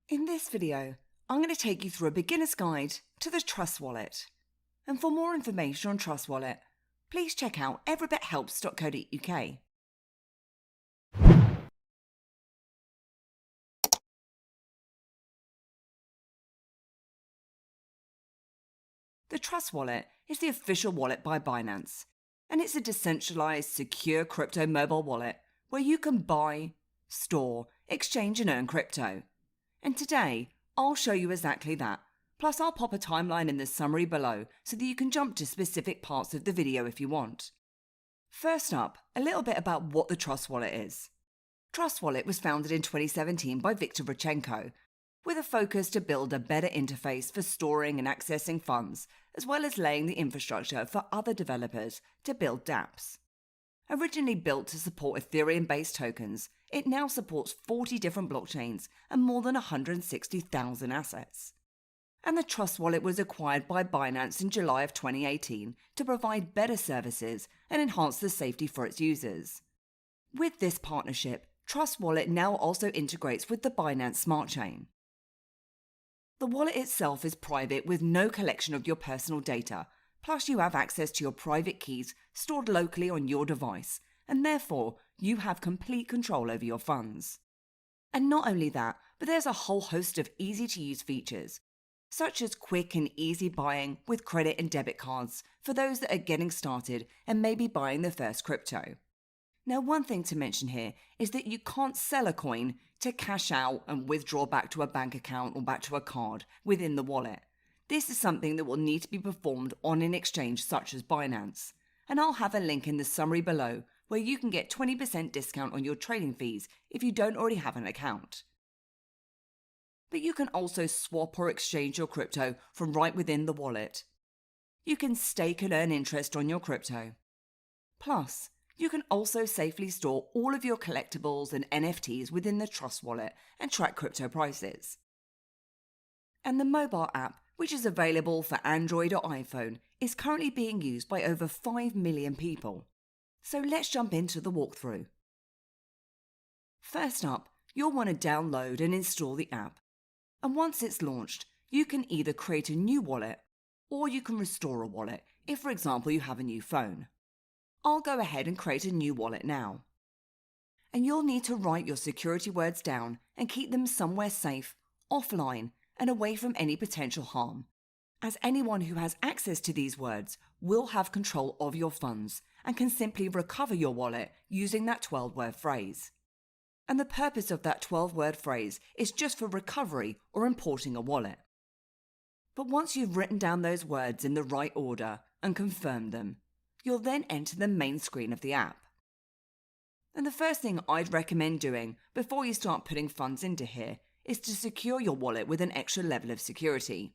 In this video, I'm going to take you through a beginner's guide to the Trust Wallet. And for more information on Trust Wallet, please check out everybithelps.co.uk. The Trust Wallet is the official wallet by Binance, and it's a decentralized, secure crypto mobile wallet where you can buy, store, exchange and earn crypto. And today, I'll show you exactly that. Plus, I'll pop a timeline in the summary below so that you can jump to specific parts of the video if you want. First up, a little bit about what the Trust Wallet is. Trust Wallet was founded in 2017 by Viktor Vachenko, with a focus to build a better interface for storing and accessing funds, as well as laying the infrastructure for other developers to build dApps. Originally built to support Ethereum-based tokens, it now supports 40 different blockchains and more than 160,000 assets. And the Trust Wallet was acquired by Binance in July of 2018 to provide better services and enhance the safety for its users. With this partnership, Trust Wallet now also integrates with the Binance Smart Chain. The wallet itself is private with no collection of your personal data, plus you have access to your private keys stored locally on your device, and therefore you have complete control over your funds. And not only that, but there's a whole host of easy-to-use features, such as quick and easy buying with credit and debit cards for those that are getting started and maybe buying their first crypto. Now, one thing to mention here is that you can't sell a coin to cash out and withdraw back to a bank account or back to a card within the wallet. This is something that will need to be performed on an exchange such as Binance, and I'll have a link in the summary below where you can get 20% discount on your trading fees if you don't already have an account. But you can also swap or exchange your crypto from right within the wallet. You can stake and earn interest on your crypto. Plus, you can also safely store all of your collectibles and NFTs within the Trust Wallet and track crypto prices. And the mobile app, which is available for Android or iPhone, is currently being used by over 5 million people. So let's jump into the walkthrough. First up, you'll want to download and install the app. And once it's launched, you can either create a new wallet or you can restore a wallet if, for example, you have a new phone. I'll go ahead and create a new wallet now. And you'll need to write your security words down and keep them somewhere safe, offline, and away from any potential harm, as anyone who has access to these words will have control of your funds and can simply recover your wallet using that 12-word phrase. And the purpose of that 12-word phrase is just for recovery or importing a wallet. But once you've written down those words in the right order and confirmed them, you'll then enter the main screen of the app. And the first thing I'd recommend doing before you start putting funds into here is to secure your wallet with an extra level of security.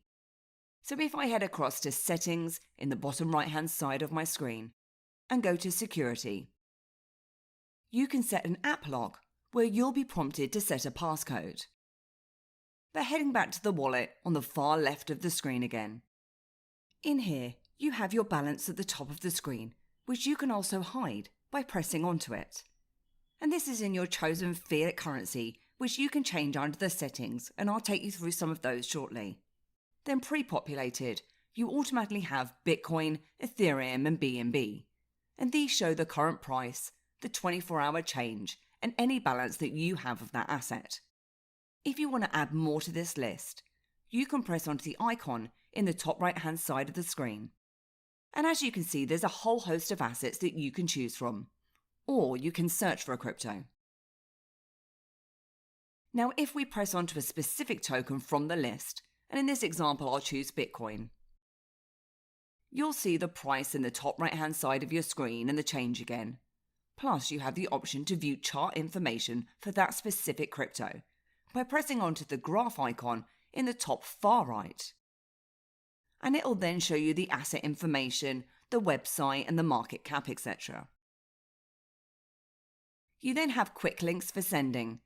So if I head across to Settings in the bottom right-hand side of my screen and go to Security, you can set an app lock where you'll be prompted to set a passcode. But heading back to the wallet on the far left of the screen again. In here, you have your balance at the top of the screen, which you can also hide by pressing onto it. And this is in your chosen fiat currency, which you can change under the settings, and I'll take you through some of those shortly. Then pre-populated, you automatically have Bitcoin, Ethereum and BNB. And these show the current price, the 24-hour change, and any balance that you have of that asset. If you want to add more to this list, you can press onto the icon in the top right-hand side of the screen. And as you can see, there's a whole host of assets that you can choose from, or you can search for a crypto. Now, if we press onto a specific token from the list, and in this example I'll choose Bitcoin, you'll see the price in the top right-hand side of your screen and the change again. Plus, you have the option to view chart information for that specific crypto by pressing onto the graph icon in the top far right. And it'll then show you the asset information, the website and the market cap, etc. You then have quick links for sending.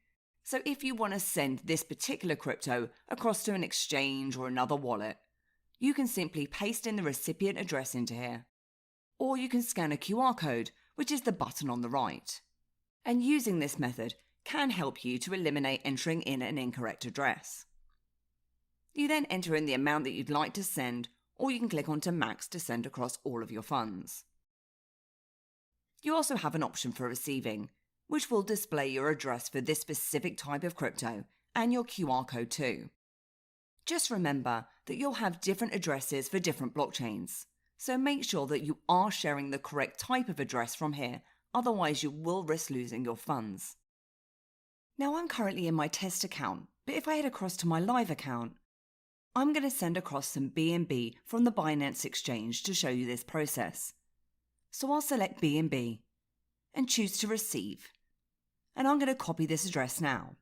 So if you want to send this particular crypto across to an exchange or another wallet, you can simply paste in the recipient address into here. Or you can scan a QR code, which is the button on the right. And using this method can help you to eliminate entering in an incorrect address. You then enter in the amount that you'd like to send, or you can click onto Max to send across all of your funds. You also have an option for receiving, which will display your address for this specific type of crypto and your QR code too. Just remember that you'll have different addresses for different blockchains, so make sure that you are sharing the correct type of address from here, otherwise you will risk losing your funds. Now I'm currently in my test account, but if I head across to my live account, I'm going to send across some BNB from the Binance exchange to show you this process. So I'll select BNB and choose to receive, and I'm going to copy this address now.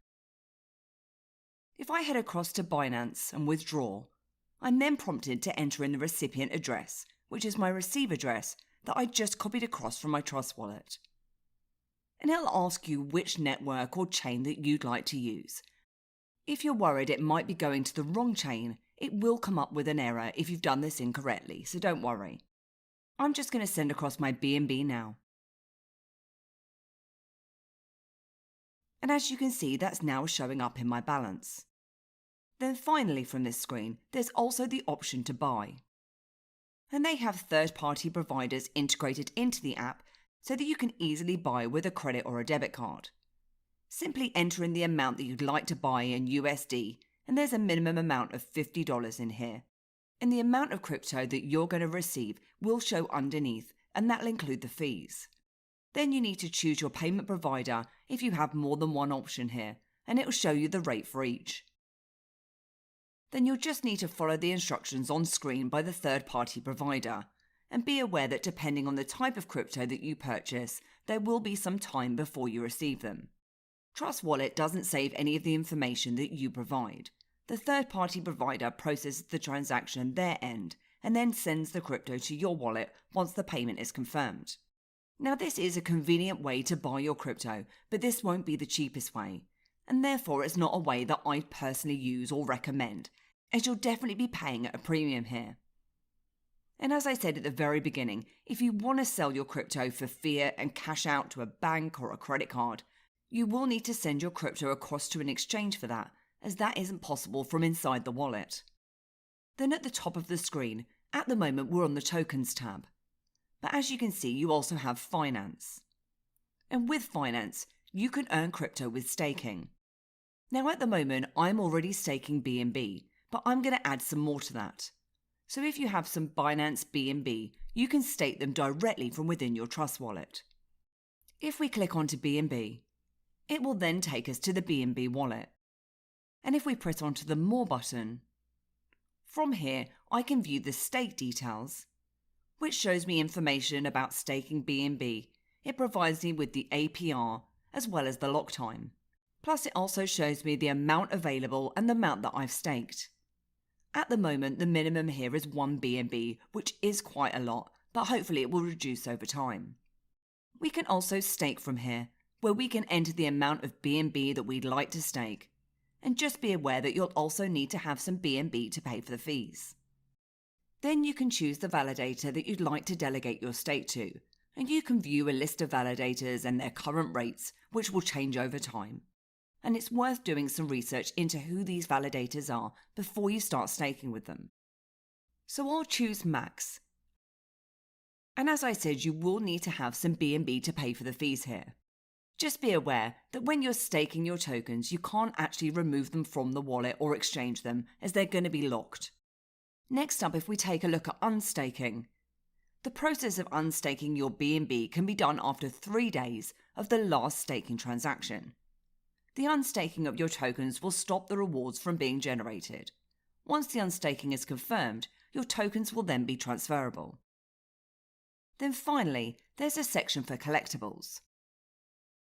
If I head across to Binance and withdraw, I'm then prompted to enter in the recipient address, which is my receive address that I just copied across from my Trust wallet. And it'll ask you which network or chain that you'd like to use. If you're worried it might be going to the wrong chain, it will come up with an error if you've done this incorrectly, so don't worry. I'm just going to send across my BNB now. And as you can see, that's now showing up in my balance. Then finally from this screen, there's also the option to buy. And they have third-party providers integrated into the app so that you can easily buy with a credit or a debit card. Simply enter in the amount that you'd like to buy in USD, and there's a minimum amount of $50 in here. And the amount of crypto that you're going to receive will show underneath, and that'll include the fees. Then you need to choose your payment provider if you have more than one option here, and it'll show you the rate for each. Then you'll just need to follow the instructions on screen by the third-party provider, and be aware that depending on the type of crypto that you purchase, there will be some time before you receive them. Trust Wallet doesn't save any of the information that you provide. The third-party provider processes the transaction their end and then sends the crypto to your wallet once the payment is confirmed. Now this is a convenient way to buy your crypto, but this won't be the cheapest way, and therefore it's not a way that I'd personally use or recommend, as you'll definitely be paying at a premium here. And as I said at the very beginning, if you want to sell your crypto for fiat and cash out to a bank or a credit card, you will need to send your crypto across to an exchange for that, as that isn't possible from inside the wallet. Then at the top of the screen, at the moment we're on the Tokens tab. But as you can see, you also have Finance. And with Finance, you can earn crypto with staking. Now at the moment, I'm already staking BNB, but I'm going to add some more to that. So if you have some Binance BNB, you can stake them directly from within your Trust wallet. If we click onto BNB, it will then take us to the BNB wallet. And if we press onto the More button, from here I can view the stake details, which shows me information about staking BNB. It provides me with the APR as well as the lock time. Plus it also shows me the amount available and the amount that I've staked. At the moment, the minimum here is 1 BNB, which is quite a lot, but hopefully it will reduce over time. We can also stake from here, where we can enter the amount of BNB that we'd like to stake. And just be aware that you'll also need to have some BNB to pay for the fees. Then you can choose the validator that you'd like to delegate your stake to, and you can view a list of validators and their current rates, which will change over time. And it's worth doing some research into who these validators are before you start staking with them. So I'll choose Max. And as I said, you will need to have some BNB to pay for the fees here. Just be aware that when you're staking your tokens, you can't actually remove them from the wallet or exchange them, as they're going to be locked. Next up, if we take a look at unstaking, the process of unstaking your BNB can be done after 3 days of the last staking transaction. The unstaking of your tokens will stop the rewards from being generated. Once the unstaking is confirmed, your tokens will then be transferable. Then finally, there's a section for collectibles.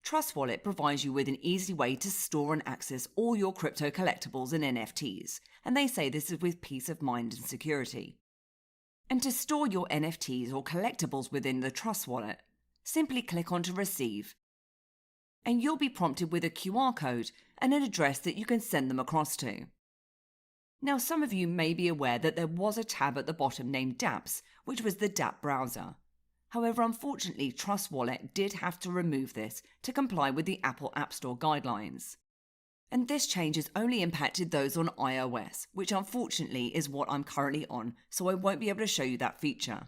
Trust Wallet provides you with an easy way to store and access all your crypto collectibles and NFTs, and they say this is with peace of mind and security. And to store your NFTs or collectibles within the Trust Wallet, simply click onto Receive, and you'll be prompted with a QR code and an address that you can send them across to. Now, some of you may be aware that there was a tab at the bottom named dApps, which was the dApp browser. However, unfortunately, Trust Wallet did have to remove this to comply with the Apple App Store guidelines. And this change has only impacted those on iOS, which unfortunately is what I'm currently on, so I won't be able to show you that feature.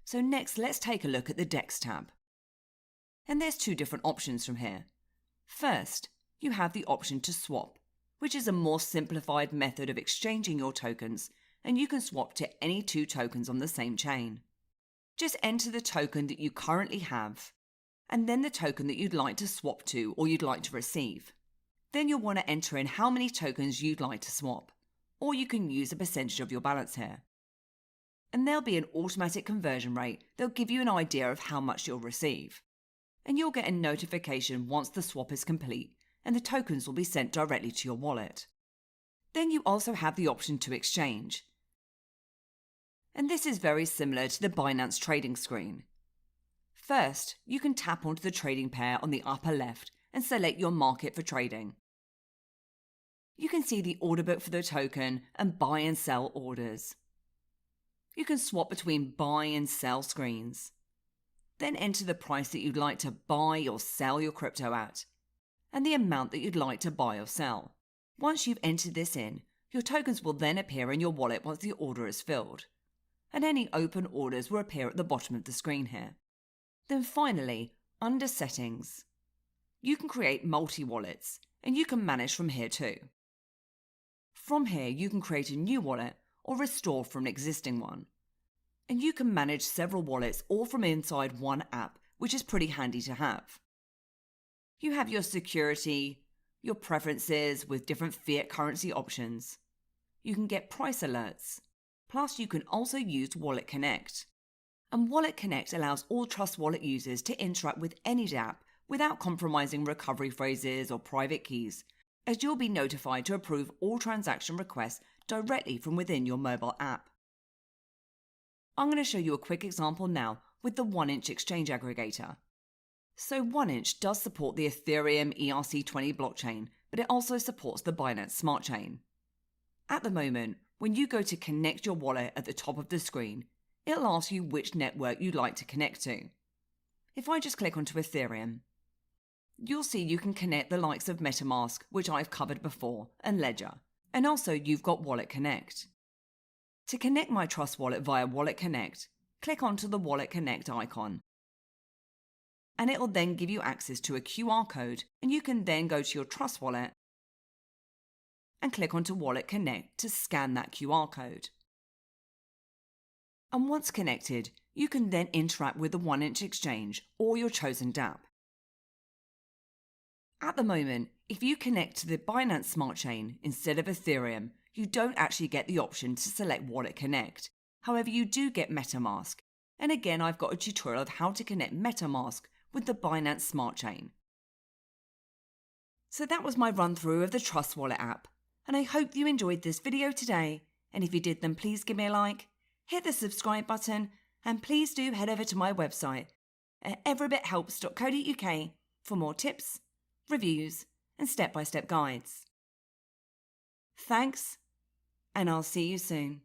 So next, let's take a look at the Dex tab. And there's two different options from here. First, you have the option to swap, which is a more simplified method of exchanging your tokens, and you can swap to any two tokens on the same chain. Just enter the token that you currently have, and then the token that you'd like to swap to or you'd like to receive. Then you'll want to enter in how many tokens you'd like to swap, or you can use a percentage of your balance here. And there'll be an automatic conversion rate that'll give you an idea of how much you'll receive. And you'll get a notification once the swap is complete, and the tokens will be sent directly to your wallet. Then you also have the option to exchange. And this is very similar to the Binance trading screen. First, you can tap onto the trading pair on the upper left and select your market for trading. You can see the order book for the token and buy and sell orders. You can swap between buy and sell screens. Then enter the price that you'd like to buy or sell your crypto at, and the amount that you'd like to buy or sell. Once you've entered this in, your tokens will then appear in your wallet once the order is filled, and any open orders will appear at the bottom of the screen here. Then finally, under Settings, you can create multi-wallets, and you can manage from here too. From here, you can create a new wallet or restore from an existing one. And you can manage several wallets all from inside one app, which is pretty handy to have. You have your security, your preferences with different fiat currency options. You can get price alerts. Plus, you can also use Wallet Connect. And Wallet Connect allows all Trust Wallet users to interact with any dApp without compromising recovery phrases or private keys, as you'll be notified to approve all transaction requests directly from within your mobile app. I'm going to show you a quick example now with the 1inch exchange aggregator. So 1inch does support the Ethereum ERC20 blockchain, but it also supports the Binance Smart Chain. At the moment, when you go to connect your wallet at the top of the screen, it'll ask you which network you'd like to connect to. If I just click onto Ethereum, you'll see you can connect the likes of MetaMask, which I've covered before, and Ledger. And also you've got Wallet Connect. To connect my Trust Wallet via Wallet Connect, click onto the Wallet Connect icon. And it will then give you access to a QR code, and you can then go to your Trust Wallet and click onto Wallet Connect to scan that QR code. And once connected, you can then interact with the 1inch exchange or your chosen dApp. At the moment, if you connect to the Binance Smart Chain instead of Ethereum, you don't actually get the option to select Wallet Connect. However, you do get MetaMask. And again, I've got a tutorial of how to connect MetaMask with the Binance Smart Chain. So that was my run through of the Trust Wallet app. And I hope you enjoyed this video today. And if you did, then please give me a like, hit the subscribe button, and please do head over to my website at everybithelps.co.uk for more tips, reviews, and step-by-step guides. Thanks, and I'll see you soon.